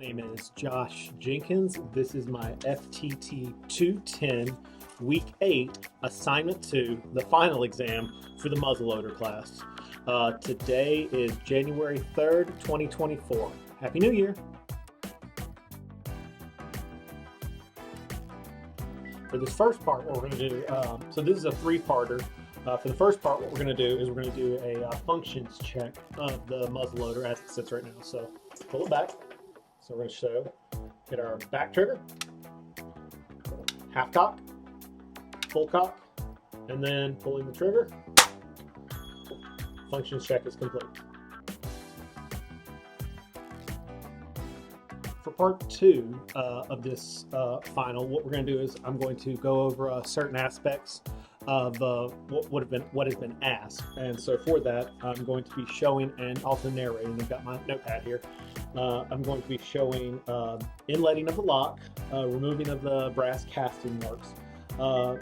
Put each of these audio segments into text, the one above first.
name is Josh Jenkins. This is my FTT 210 Week 8 Assignment 2, the final exam for the Muzzleloader class. Today is January 3rd, 2024. Happy New Year! For this first part, what we're going to do, so this is a three-parter. For the first part, what we're going to do is we're going to do a functions check of the muzzleloader as it sits right now. So pull it back. So we're going to hit our back trigger, half cock, full cock, and then pulling the trigger. Functions check is complete. For part two of this final, what we're going to do is I'm going to go over certain aspects of what has been asked, and so for that I'm going to be showing and also narrating. I've got my notepad here. I'm going to be showing inletting of the lock, removing of the brass casting marks,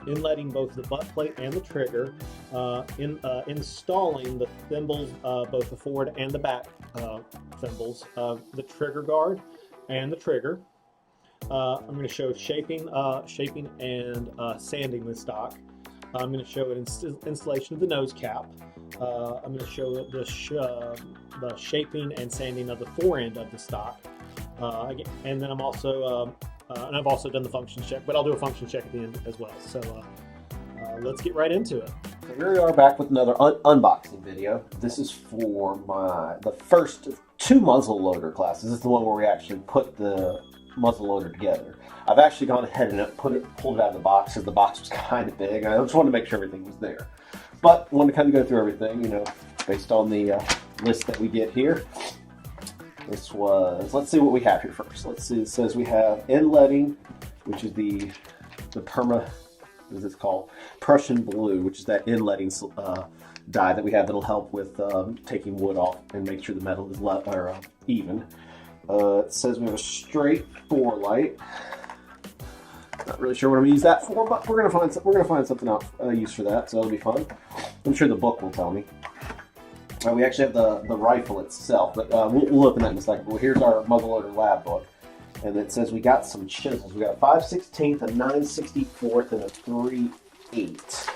inletting both the butt plate and the trigger, installing the thimbles, both the forward and the back thimbles, the trigger guard and the trigger. I'm going to show shaping and sanding the stock. I'm going to show an installation of the nose cap. I'm going to show the shaping and sanding of the forend of the stock. And then I've also done the function check, but I'll do a function check at the end as well. So let's get right into it. So here we are back with another unboxing video. This is for the first of two muzzleloader classes. This is the one where we actually put the muzzleloader together. I've actually gone ahead and pulled it out of the box because the box was kind of big. I just wanted to make sure everything was there. But I wanted to kind of go through everything, based on the list that we get here. This was, let's see what we have here first. Let's see, it says we have inletting, which is the what is this called? Prussian blue, which is that inletting dye that we have that'll help with taking wood off and make sure the metal is even. It says we have a straight forelight. Not really sure what I'm gonna use that for, but we're gonna find something out use for that, so it'll be fun. I'm sure the book will tell me. We actually have the rifle itself, but we'll open that in a second. Well, here's our muzzleloader lab book, and it says we got some chisels. We got a 5/16, a 9/64, and a 3/8.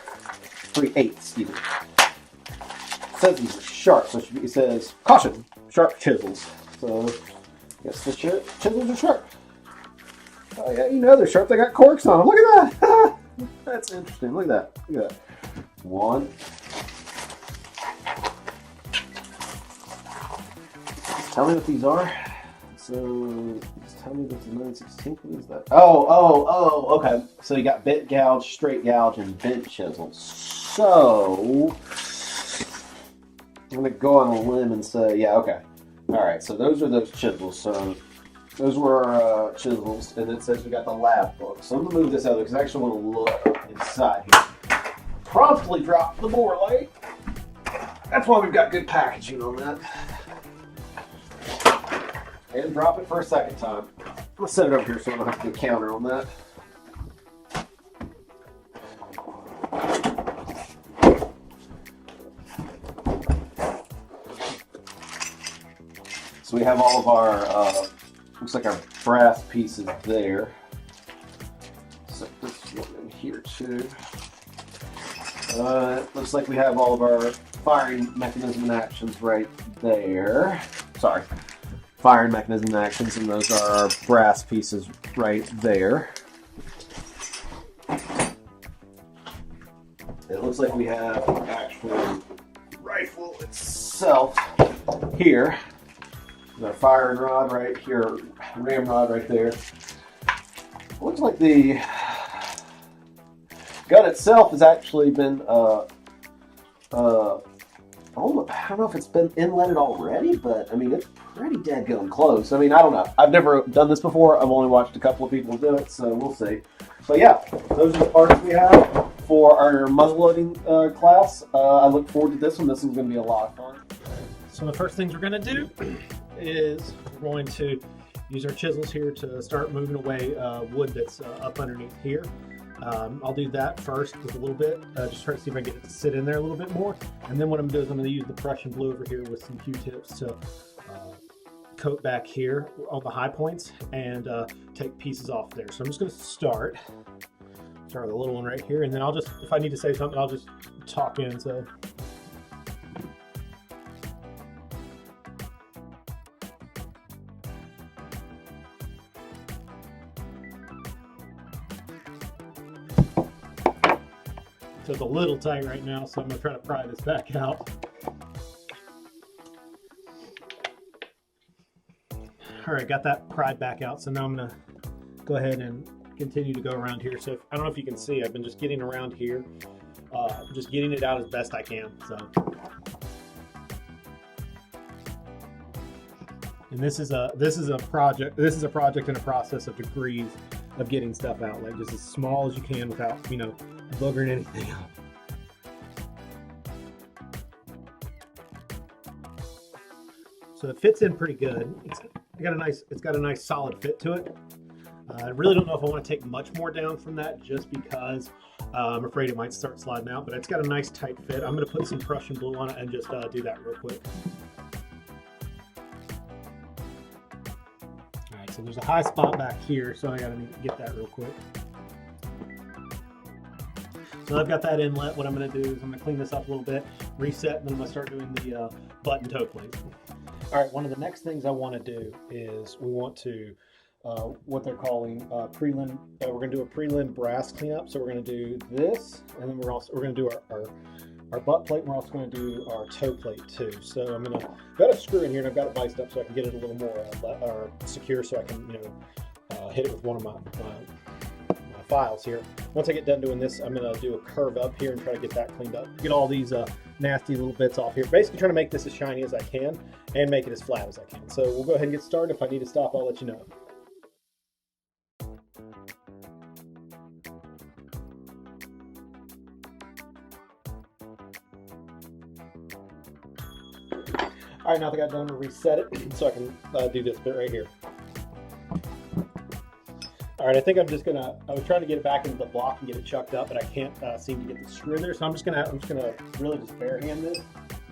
Excuse me. It says these are sharp, so it says caution, sharp chisels. So I guess the chisels are sharp. Oh yeah, they're sharp. They got corks on them. Look at that. That's interesting. Look at that. Look at that. One. Tell me what these are. So, just tell me what the 9/16. What is that? Oh, okay. So you got bit gouge, straight gouge, and bent chisels. So, I'm going to go on a limb and say, yeah, okay. All right, so those are those chisels. So, those were our chisels, and it says we got the lab book. So I'm going to move this out because I actually want to look inside here. Promptly drop the bore light. That's why we've got good packaging on that. And drop it for a second time. I'm going to set it over here so I don't have to do a counter on that. So we have all of our, looks like our brass pieces there. Set this one in here too. Looks like we have all of our firing mechanism and actions right there. Sorry. Firing mechanism and actions, and those are our brass pieces right there. It looks like we have the actual rifle itself here. Our firing rod right here, ramrod right there. Looks like the gun itself has actually been, I don't know if it's been inletted already, but I mean, it's pretty dead-gone close. I mean, I don't know. I've never done this before. I've only watched a couple of people do it, so we'll see. But yeah, those are the parts we have for our muzzleloading class. I look forward to this one. This one's going to be a lot of fun. So the first things we're going to do is we're going to use our chisels here to start moving away wood that's up underneath here. I'll do that first with a little bit, just try to see if I can get it to sit in there a little bit more. And then what I'm going to do is I'm going to use the Prussian blue over here with some Q-tips to coat back here on the high points and take pieces off there. So I'm just going to start with a little one right here, and then I'll just, if I need to say something, I'll just talk in. So it's a little tight right now, so I'm going to try to pry this back out. All right, got that pried back out. So now I'm going to go ahead and continue to go around here. So I don't know if you can see, I've been just getting around here, just getting it out as best I can. So, and this is a project and a process of degrees of getting stuff out, like just as small as you can without, you know, boogering anything up. So it fits in pretty good. It's got a nice solid fit to it. I really don't know if I want to take much more down from that, just because I'm afraid it might start sliding out, but it's got a nice tight fit. I'm going to put some Prussian blue on it and just do that real quick. All right, so there's a high spot back here, so I got to get that real quick. So I've got that inlet. What I'm going to do is I'm going to clean this up a little bit, reset, and then I'm going to start doing the button toe plate. All right, one of the next things I want to do is we want to what they're calling prelim. We're going to do a prelim brass cleanup. So we're going to do this, and then we're going to do our butt plate. And we're also going to do our toe plate too. So I'm going to got a screw in here, and I've got it viced up so I can get it a little more secure, so I can hit it with one of my files here. Once I get done doing this, I'm going to do a curve up here and try to get that cleaned up. Get all these nasty little bits off here. Basically trying to make this as shiny as I can and make it as flat as I can. So we'll go ahead and get started. If I need to stop, I'll let you know. All right, now that I got done, to reset it so I can do this bit right here. All right, I think I was trying to get it back into the block and get it chucked up, but I can't seem to get the screw in there. So I'm just gonna really just bare hand this.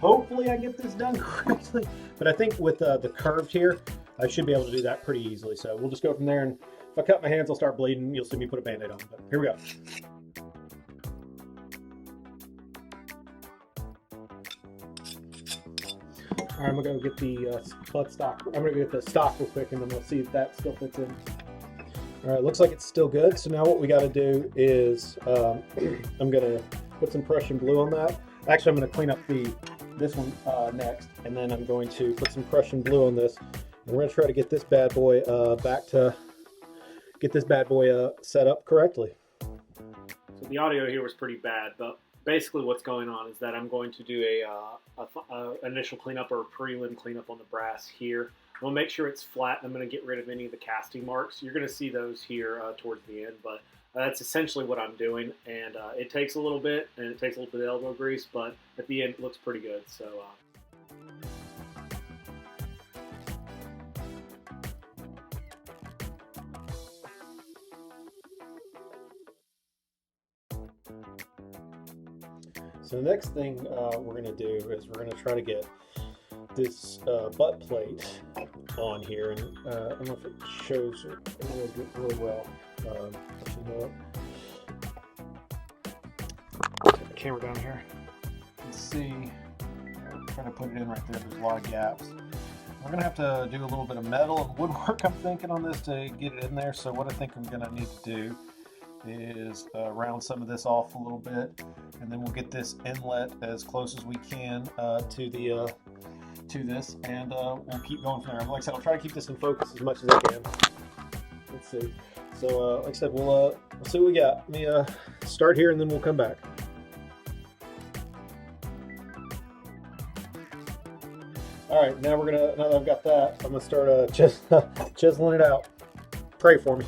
Hopefully I get this done correctly. But I think with the curved here, I should be able to do that pretty easily. So we'll just go from there, and if I cut my hands, I'll start bleeding. You'll see me put a Band-Aid on, but here we go. All right, I'm gonna go get the butt stock. I'm gonna get the stock real quick, and then we'll see if that still fits in. All right, looks like it's still good. So now what we got to do is I'm going to put some Prussian blue on that. Actually, I'm going to clean up this one next, and then I'm going to put some Prussian blue on this. And we're going to try to get this bad boy set up correctly. So the audio here was pretty bad, but basically what's going on is that I'm going to do a initial cleanup or a prelim cleanup on the brass here. We'll make sure it's flat, and I'm going to get rid of any of the casting marks. You're going to see those here towards the end, but that's essentially what I'm doing. And it takes a little bit, and it takes a little bit of elbow grease, but at the end it looks pretty good. So. So the next thing we're going to do is we're going to try to get this butt plate on here, and I don't know if it shows it really well. Actually, you know what? Put the camera down here. You can see, I'm trying to put it in right there. There's a lot of gaps. We're gonna have to do a little bit of metal and woodwork, I'm thinking, on this to get it in there. So what I think I'm gonna need to do is round some of this off a little bit, and then we'll get this inlet as close as we can to this, and we'll keep going from there. Like I said, I'll try to keep this in focus as much as I can. Let's see. So like I said, we'll see what we got. Let me start here, and then we'll come back. All right, now now that I've got that, I'm gonna start chiseling it out. Pray for me.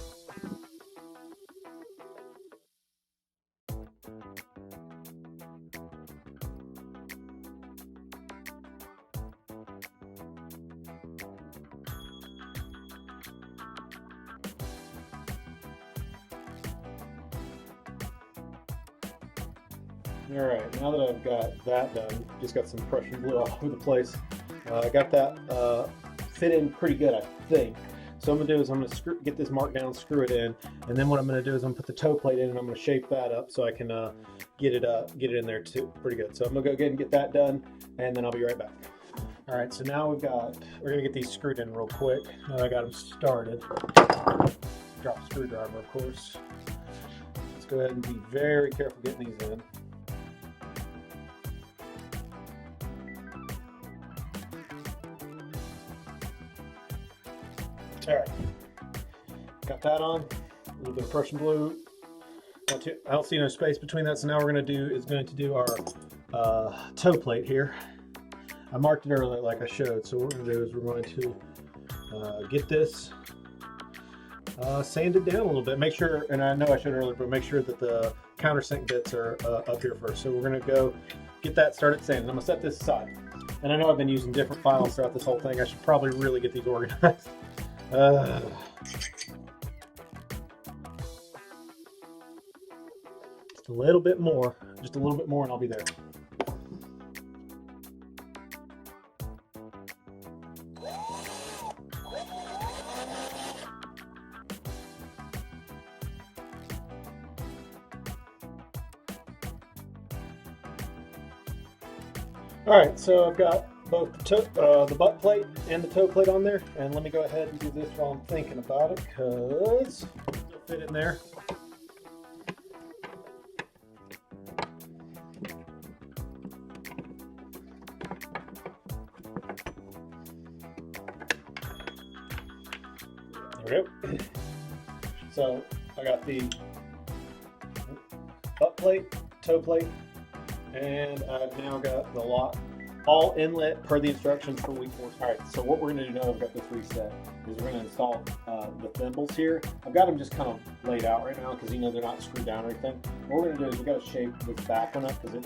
All right, now that I've got that done, just got some Prussian blue all over the place. I got that fit in pretty good, I think. So what I'm gonna do is I'm gonna get this mark down, screw it in, and then what I'm gonna do is I'm gonna put the toe plate in and I'm gonna shape that up so I can get it in there too, pretty good. So I'm gonna go ahead and get that done, and then I'll be right back. All right, so now we're gonna get these screwed in real quick. Now I got them started. Drop screwdriver, of course. Let's go ahead and be very careful getting these in. All right, got that on. A little bit of Prussian blue. I don't see no space between that, so now we're going to do our toe plate here. I marked it earlier like I showed, so what we're going to do is we're going to get this sanded down a little bit. Make sure, and I know I showed earlier, but make sure that the countersink bits are up here first. So we're going to go get that started sanding. I'm going to set this aside. And I know I've been using different files throughout this whole thing. I should probably really get these organized. Just a little bit more, and I'll be there. All right, so I've got both the butt plate and the toe plate on there, and let me go ahead and do this while I'm thinking about it, because it'll fit in there. There we go. So I got the butt plate, toe plate, and I've now got the lock, all inlet per the instructions for week 4. All right, so what we're going to do now I've got this reset is we're going to install the thimbles here. I've got them just kind of laid out right now because they're not screwed down or anything. What we're going to do is we've got to shape this back one up because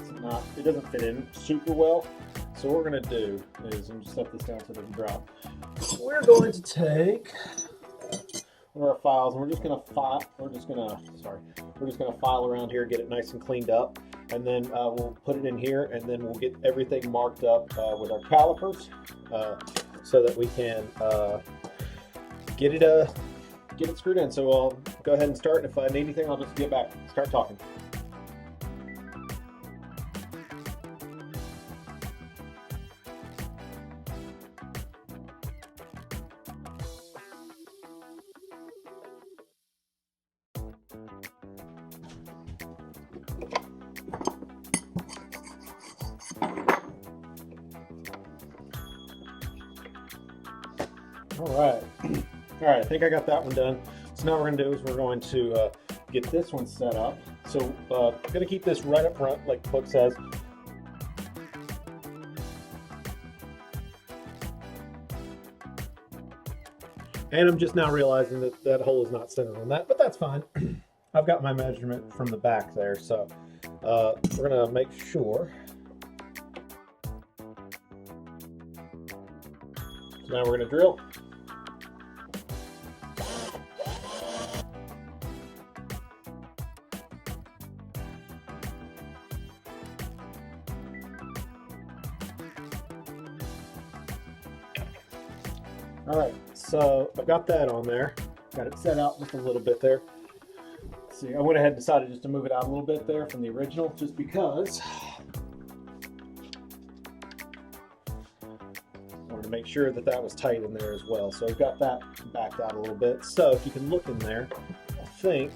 it doesn't fit in super well. So what we're going to do is, I'm just set this down so it doesn't drop. We're going to take one of our files and we're just going to file around here, get it nice and cleaned up. And then we'll put it in here, and then we'll get everything marked up with our calipers so that we can get it screwed in. So I'll go ahead and start, and if I need anything, I'll just get back, start talking. All right, I think I got that one done. So now what we're going to do is we're going to get this one set up. So I'm going to keep this right up front, like the book says. And I'm just now realizing that that hole is not centered on that, but that's fine. I've got my measurement from the back there, so we're going to make sure. So now we're going to drill. All right, so I've got that on there. Got it set out just a little bit there. Let's see, I went ahead and decided just to move it out a little bit there from the original, just because I wanted to make sure that that was tight in there as well. So I've got that backed out a little bit. So if you can look in there, I think,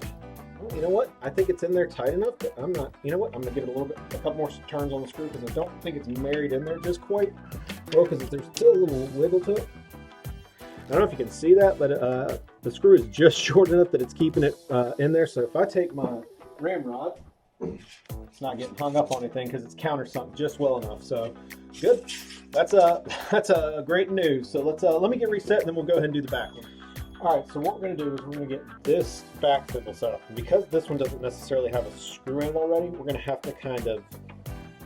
well, you know what? I think it's in there tight enough, but I'm not, you know what? I'm gonna give it a couple more turns on the screw because I don't think it's married in there just quite well, because there's still a little wiggle to it. I don't know if you can see that, but the screw is just short enough that it's keeping it in there. So if I take my ramrod, it's not getting hung up on anything because it's countersunk just well enough. So good. That's a great news. So let me get reset and then we'll go ahead and do the back one. All right. So what we're going to do is we're going to get this back thimble set up. And because this one doesn't necessarily have a screw in it already, we're going to have to kind of,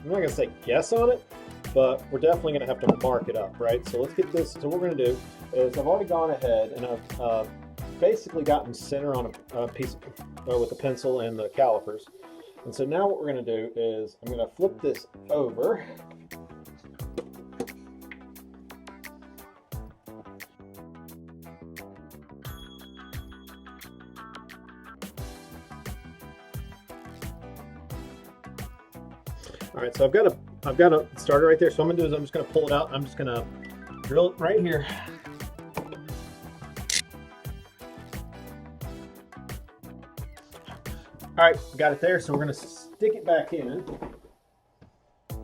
I'm not going to say guess on it, but we're definitely going to have to mark it up, right? So let's get this. So what we're going to do is I've already gone ahead and I've basically gotten center on a piece of, with the pencil and the calipers. And so now what we're going to do is I'm going to flip this over. All right, so I've got a starter right there. So what I'm gonna do is I'm just gonna pull it out. I'm just gonna drill it right here. All right, got it there. So we're gonna stick it back in. To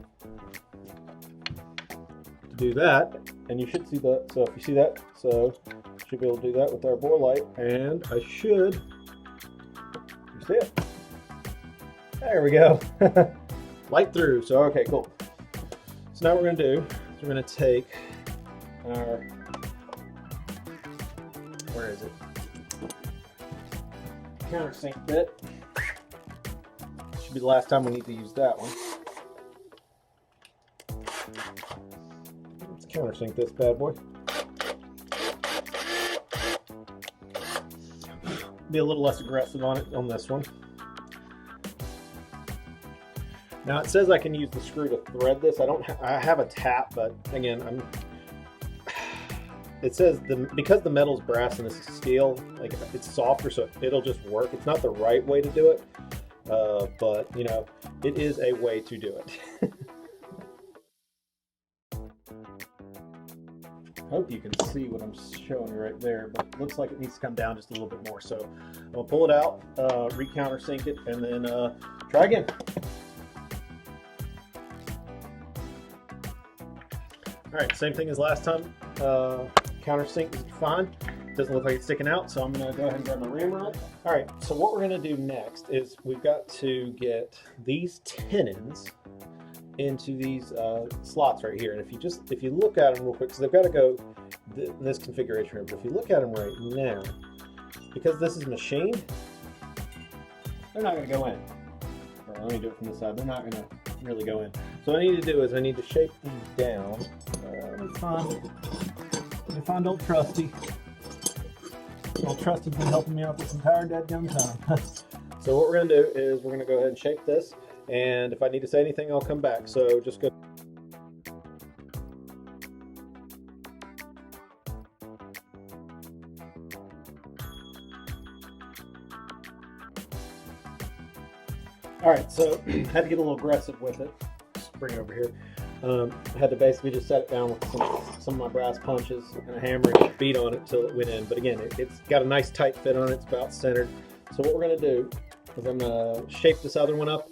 do that, and you should see that. So if you see that, so should be able to do that with our bore light, and I should. You see it? There we go. Light through. So okay, cool. So now what we're gonna do is we're gonna take our, where is it? Countersink bit. Should be the last time we need to use that one. Let's countersink this bad boy. Be a little less aggressive on it on this one. Now it says I can use the screw to thread this. I have a tap, but again, it says because the metal's brass and this is steel, like it's softer, so it'll just work. It's not the right way to do it, but you know, it is a way to do it. Hope you can see what I'm showing you right there, but it looks like it needs to come down just a little bit more. So I'm gonna pull it out, re-countersink it, and then try again. All right, same thing as last time. Countersink is fine. Doesn't look like it's sticking out, so I'm gonna go ahead and grab my ramrod. All right, so what we're gonna do next is we've got to get these tenons into these slots right here. And if you look at them real quick, because they've got to go in this configuration here, but if you look at them right now, because this is machined, they're not gonna go in. All right, let me do it from this side. They're not gonna really go in. So what I need to do is I need to shape these down. Let me find old Trusty. Old Trusty's been helping me out this entire dadgum time. So what we're gonna do is we're gonna go ahead and shape this, and if I need to say anything, I'll come back. So just go. All right, so I had to get a little aggressive with it. Just bring it over here. I had to basically just set it down with some of my brass punches and a hammer and beat on it till it went in. But again, it's got a nice tight fit on it. It's about centered. So what we're gonna do is I'm gonna shape this other one up,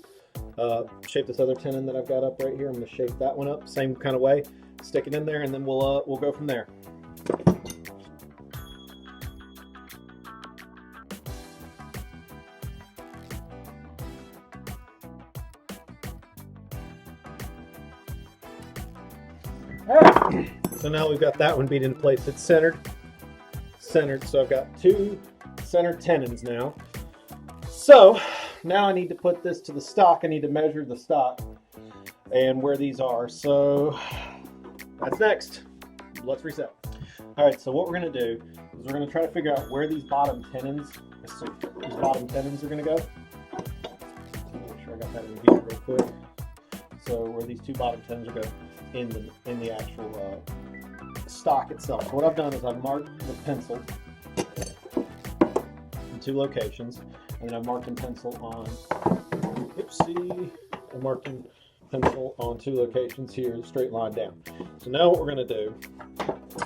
shape this other tenon that I've got up right here. I'm gonna shape that one up, same kind of way, stick it in there, and then we'll go from there. All right, so now we've got that one beat into place. It's centered. So I've got two centered tenons now. So now I need to put this to the stock. I need to measure the stock and where these are. So that's next. Let's reset. All right, so what we're gonna do is we're gonna try to figure out where these bottom tenons are gonna go. Make sure I got that in here real quick. So where these two bottom tenons are going in the actual stock itself. So what I've done is I've marked with pencil in two locations, and then I've marked in pencil on, I marked in pencil on two locations here, straight line down. So now what we're going to do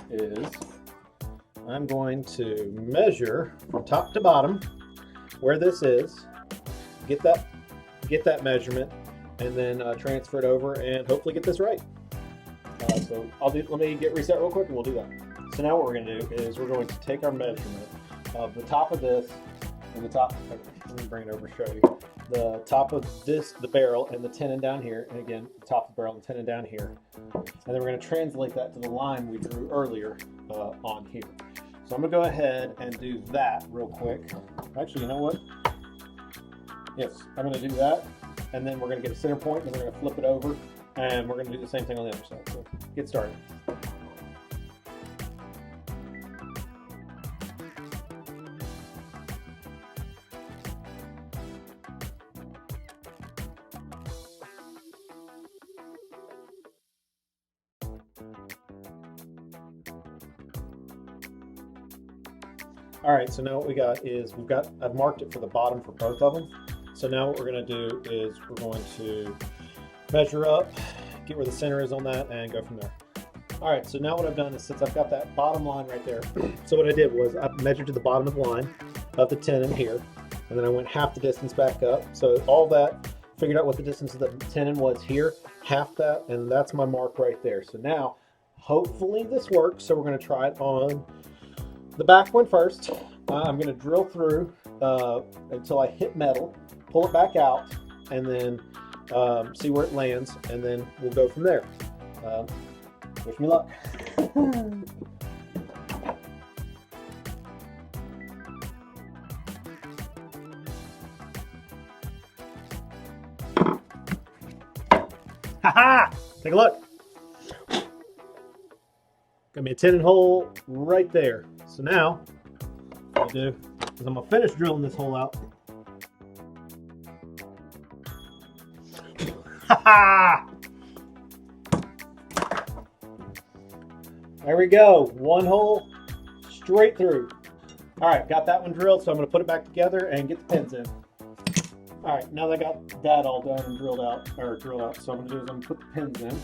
is I'm going to measure from top to bottom where this is, get that measurement, and then transfer it over and hopefully get this right. So let me get reset real quick and we'll do that. So now what we're going to do is we're going to take our measurement of the top of this and the top, let me bring it over and show you. The top of this, the barrel, and the tenon down here, and again, the top of the barrel and tenon down here. And then we're going to translate that to the line we drew earlier on here. So I'm going to go ahead and do that real quick. Actually, you know what? Yes, I'm going to do that. And then we're going to get a center point, and then we're going to flip it over, and we're going to do the same thing on the other side. So get started. All right, so now what we got is I've marked it for the bottom for both of them. So now what we're going to do is we're going to measure up, get where the center is on that, and go from there. All right, so now what I've done is, since I've got that bottom line right there, so what I did was I measured to the bottom of the line of the tenon here, and then I went half the distance back up. So all that, figured out what the distance of the tenon was here, half that, and that's my mark right there. So now, hopefully this works. So we're gonna try it on the back one first. I'm gonna drill through until I hit metal, pull it back out, and then see where it lands, and then we'll go from there. Wish me luck. Haha! Take a look. Got me a tenon hole right there. So now, what I'll do is I'm gonna finish drilling this hole out. Haha! There we go. One hole straight through. All right, got that one drilled, so I'm going to put it back together and get the pins in. All right, now that I got that all done and drilled out, so what I'm going to do is I'm going to put the pins in.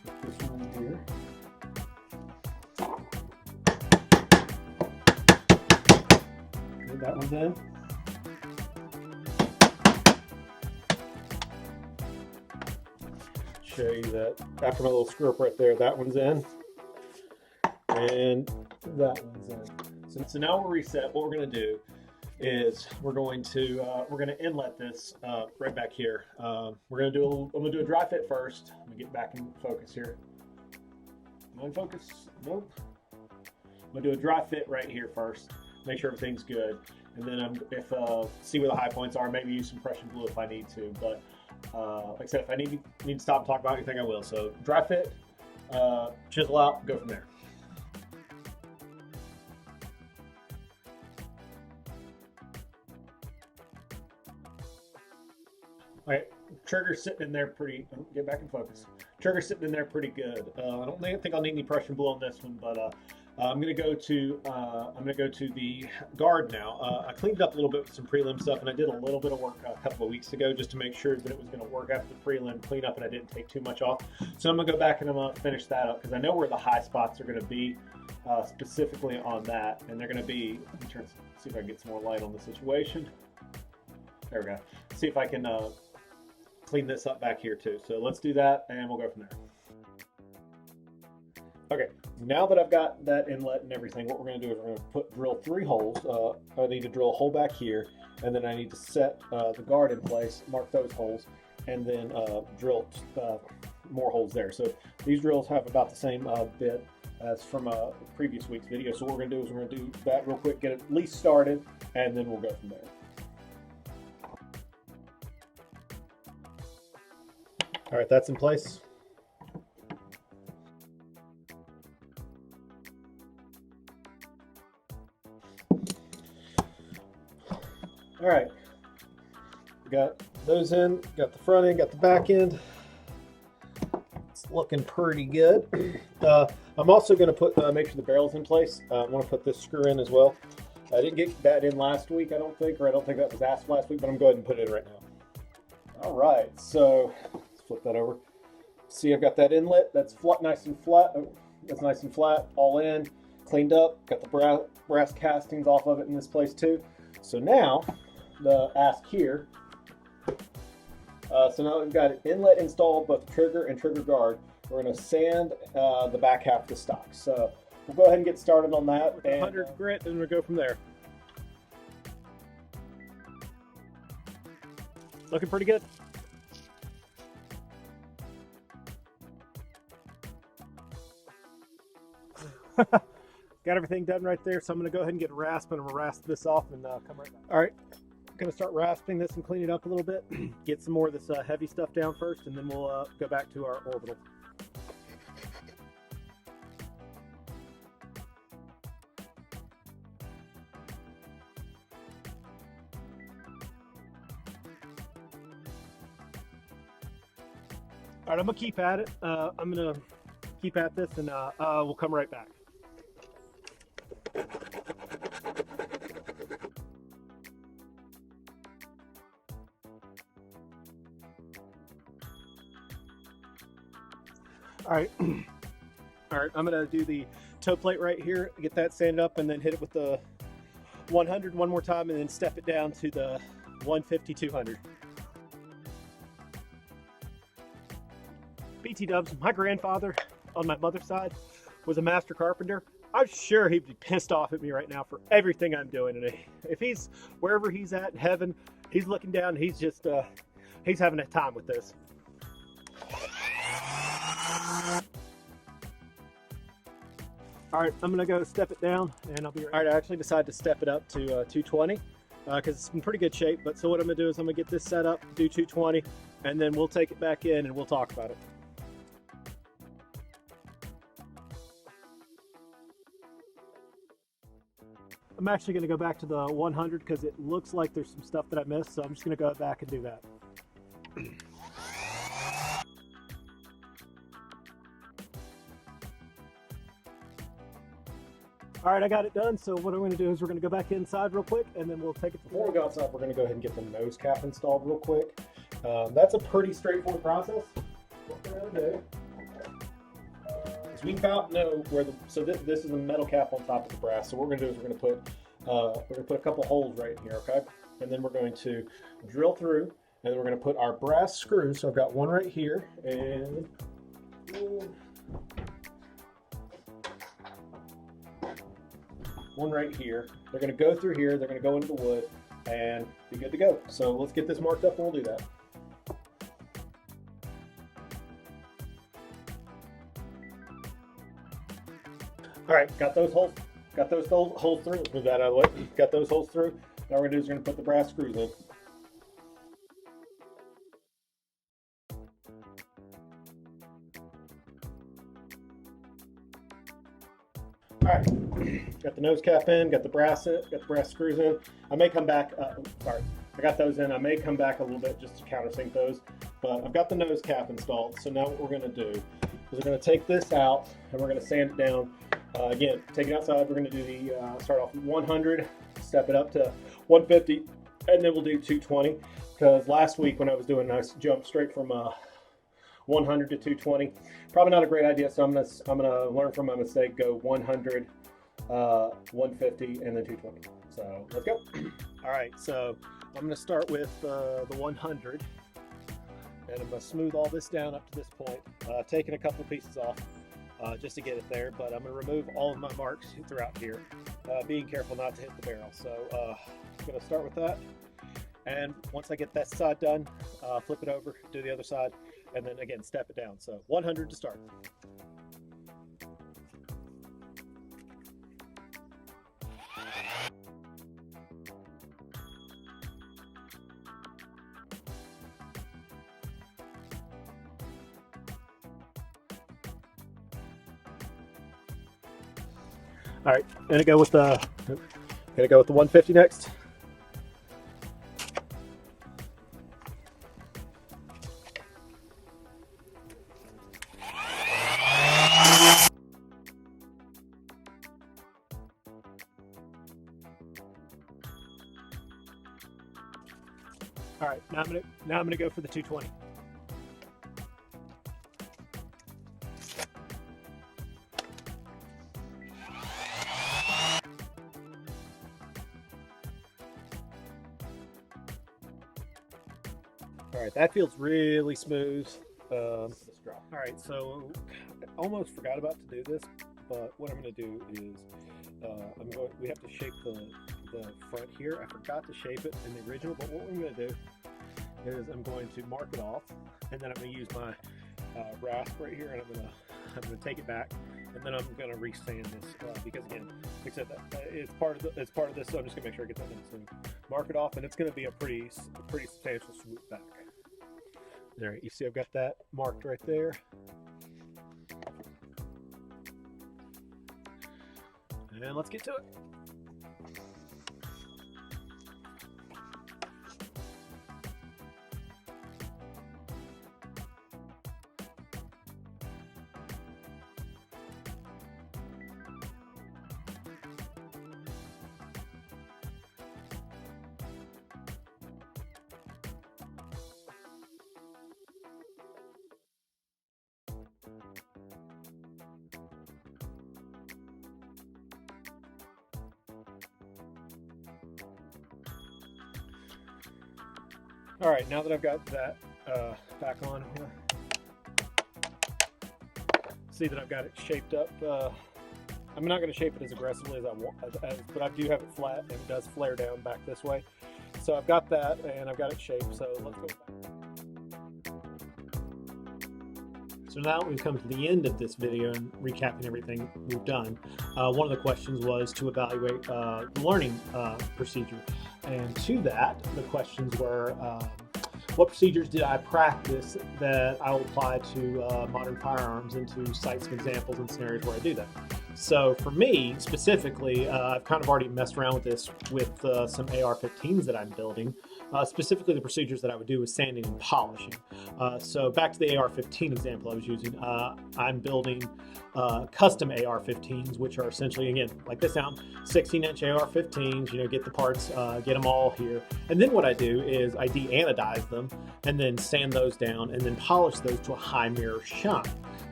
Put this one in here. Okay, that one's in. Show you that after my little screw up right there, that one's in, and that one's in. So now we're reset. What we're going to do is we're going to inlet this right back here. I'm going to do a dry fit first. Let me get back in focus here. Am I in focus? Nope. I'm going to do a dry fit right here first. Make sure everything's good, and then see where the high points are. Maybe use some Prussian glue if I need to, but. Like I said, if I need to stop and talk about anything, I will. So dry fit, chisel out, go from there. All right, trigger's sitting in there pretty. Get back in focus. Trigger's sitting in there pretty good. I don't think I'll need any Prussian glue on this one, but I'm gonna go to the guard now. I cleaned up a little bit with some prelim stuff, and I did a little bit of work a couple of weeks ago just to make sure that it was going to work after the prelim cleanup, and I didn't take too much off. So I'm gonna go back and I'm gonna finish that up because I know where the high spots are going to be specifically on that, and they're going to be. Let me see if I can get some more light on the situation. There we go. See if I can clean this up back here too. So let's do that, and we'll go from there. Okay, now that I've got that inlet and everything, what we're going to do is we're going to drill 3 holes. I need to drill a hole back here, and then I need to set the guard in place, mark those holes, and then drill more holes there. So these drills have about the same bit as from a previous week's video. So what we're going to do is we're going to do that real quick, get it at least started, and then we'll go from there. All right, that's in place. All right, got those in, got the front end, got the back end. It's looking pretty good. I'm also going to put make sure the barrel's in place. I want to put this screw in as well. I didn't get that in last week, I don't think that was asked last week, but I'm going to go ahead and put it in right now. All right, so let's flip that over. See, I've got that inlet. That's flat, nice and flat. That's nice and flat, all in, cleaned up. Got the brass castings off of it in this place too. So now, the ask here. So now we've got an inlet installed, both trigger and trigger guard. We're going to sand the back half of the stock. So we'll go ahead and get started on that. And 100 grit, and we'll go from there. Looking pretty good. Got everything done right there, so I'm going to go ahead and get a rasp, and I'm going to rasp this off and come right back. All right, going to start rasping this and clean it up a little bit. Get some more of this heavy stuff down first, and then we'll go back to our orbital. All right, I'm going to keep at it. I'm going to keep at this, and we'll come right back. All right. All right, I'm gonna do the toe plate right here, get that sanded up, and then hit it with the 100 one more time, and then step it down to the 150, 200. BT dubs, my grandfather on my mother's side was a master carpenter. I'm sure he'd be pissed off at me right now for everything I'm doing. And if he's wherever he's at in heaven, he's looking down, he's just, he's having a time with this. All right, I'm gonna go step it down and I'll be right. All right, I actually decided to step it up to 220 because it's in pretty good shape. But so what I'm gonna do is I'm gonna get this set up, do 220, and then we'll take it back in and we'll talk about it. I'm actually gonna go back to the 100 because it looks like there's some stuff that I missed. So I'm just gonna go back and do that. All right, I got it done. So what I'm going to do is we're going to go back inside real quick, and then we'll take it. Before we go outside, we're going to go ahead and get the nose cap installed real quick. That's a pretty straightforward process. What we're going to do is we about know where the this is a metal cap on top of the brass. So what we're going to do is we're going to put a couple holes right in here, okay? And then we're going to drill through, and then we're going to put our brass screws. So I've got one right here, and one right here. They're going to go through here, they're going to go into the wood and be good to go. So let's get this marked up and we'll do that. All right, got those holes through. Let's move that out of the way. Got those holes through. Now what we're going to do is we're going to put the brass screws in. All right, got the nose cap in, got the brass screws in. I may come back, sorry, I got those in. I may come back a little bit just to countersink those, but I've got the nose cap installed. So now what we're gonna do is we're gonna take this out and we're gonna sand it down. Again, take it outside. We're gonna do the, start off with 100, step it up to 150, and then we'll do 220. Because last week when I was doing, I jumped straight from 100 to 220. Probably not a great idea, so I'm gonna learn from my mistake. Go 100, 150, and then 220. So let's go. All right, so I'm gonna start with the 100, and I'm gonna smooth all this down up to this point. Taking a couple pieces off just to get it there, but I'm gonna remove all of my marks throughout here, being careful not to hit the barrel. So I'm gonna start with that, and once I get that side done, flip it over, do the other side, and then again step it down. So 100 to start. All right, gonna go with the 150 next. All right, now I'm gonna go for the 220. All right, that feels really smooth. All right, so I almost forgot about to do this, but what I'm going to do is we have to shape the front here. I forgot to shape it in the original, but what I'm going to do is I'm going to mark it off, and then I'm going to use my rasp right here, and I'm going to take it back, and then I'm going to resand this because again, like I said, it's part of this, so I'm just going to make sure I get that in. So mark it off, and it's going to be a pretty substantial swoop back. All right, you see I've got that marked right there. And let's get to it. All right, now that I've got that back on here, see that I've got it shaped up. I'm not going to shape it as aggressively as I want, but I do have it flat and it does flare down back this way. So I've got that and I've got it shaped. So let's go back. So now we've come to the end of this video and recapping everything we've done. One of the questions was to evaluate the learning procedure. And to that, the questions were, what procedures did I practice that I will apply to modern firearms and to cite some examples and scenarios where I do that? So for me, specifically, I've kind of already messed around with this with some AR-15s that I'm building. Specifically, the procedures that I would do is sanding and polishing. So back to the AR-15 example I was using, I'm building custom AR-15s, which are essentially, again, like this sound, 16-inch AR-15s, you know, get the parts, get them all here. And then what I do is I de-anodize them and then sand those down and then polish those to a high mirror shine.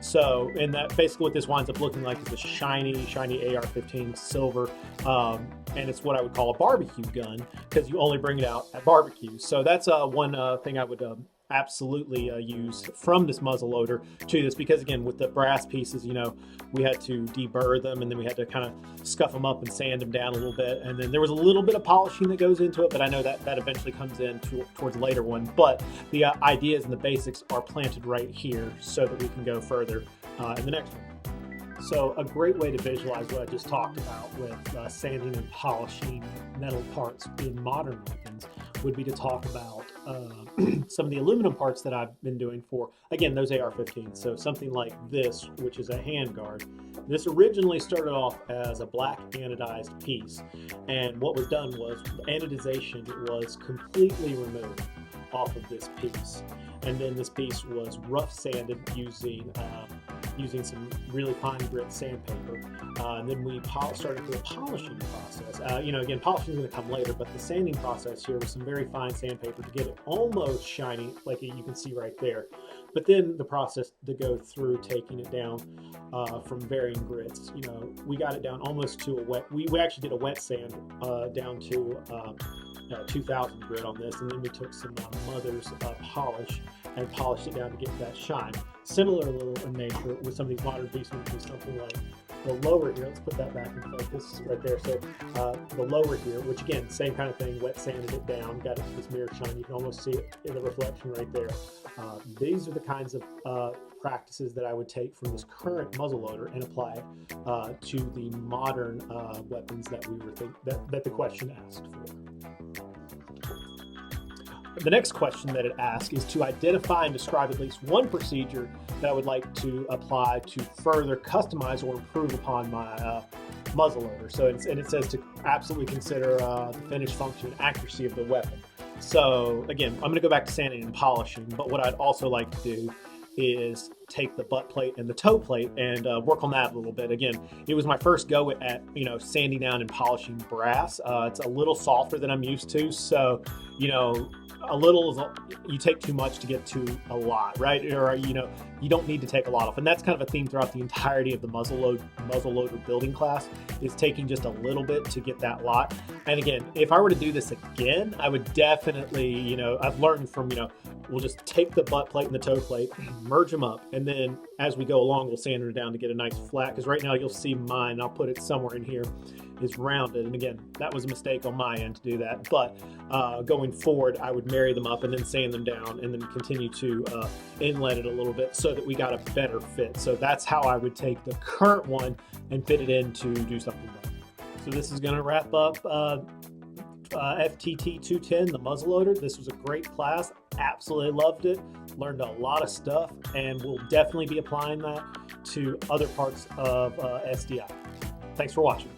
So, and that basically what this winds up looking like is a shiny AR-15 silver, and it's what I would call a barbecue gun because you only bring it out at barbecues. So that's one thing I would absolutely use from this muzzle loader to this, because again, with the brass pieces, you know, we had to deburr them and then we had to kind of scuff them up and sand them down a little bit, and then there was a little bit of polishing that goes into it, but I know that eventually comes in towards the later one. But the ideas and the basics are planted right here so that we can go further in the next one. So a great way to visualize what I just talked about with sanding and polishing metal parts in modern weapons would be to talk about some of the aluminum parts that I've been doing for, again, those AR-15s. So something like this, which is a handguard. This originally started off as a black anodized piece, and what was done was anodization was completely removed off of this piece, and then this piece was rough sanded using some really fine grit sandpaper, and then we started the polishing process. You know, again, polishing is going to come later, but the sanding process here was some very fine sandpaper to get it almost shiny, like you can see right there. But then the process to go through taking it down from varying grits. You know, we got it down almost to a wet. We actually did a wet sand down to 2000 grit on this, and then we took some Mother's polish and polished it down to get that shine. Similar little in nature with some of these modern pieces, which is something like the lower here. Let's put that back in focus right there. So the lower here, which again, same kind of thing, wet sanded it down, got it to this mirror shine. You can almost see it in the reflection right there. These are the kinds of practices that I would take from this current muzzleloader and apply it to the modern weapons that we were that the question asked for. The next question that it asks is to identify and describe at least one procedure that I would like to apply to further customize or improve upon my muzzleloader. So it says to absolutely consider the finish, function, and accuracy of the weapon. So again, I'm going to go back to sanding and polishing, but what I'd also like to do is take the butt plate and the toe plate and work on that a little bit. Again, it was my first go at sanding down and polishing brass. It's a little softer than I'm used to, so a little, you take too much to get to a lot, right? Or you don't need to take a lot off, and that's kind of a theme throughout the entirety of the muzzleloader building class, is taking just a little bit to get that lot. And again, if I were to do this again, I would definitely, I've learned from, we'll just take the butt plate and the toe plate, merge them up, and then as we go along, we'll sand it down to get a nice flat, because right now you'll see mine, I'll put it somewhere in here, is rounded. And again, that was a mistake on my end to do that, but going forward, I would marry them up and then sand them down and then continue to inlet it a little bit so that we got a better fit. So that's how I would take the current one and fit it in to do something better. So this is going to wrap up FTT 210, the muzzleloader. This was a great class. Absolutely loved it. Learned a lot of stuff, and we'll definitely be applying that to other parts of SDI. Thanks for watching.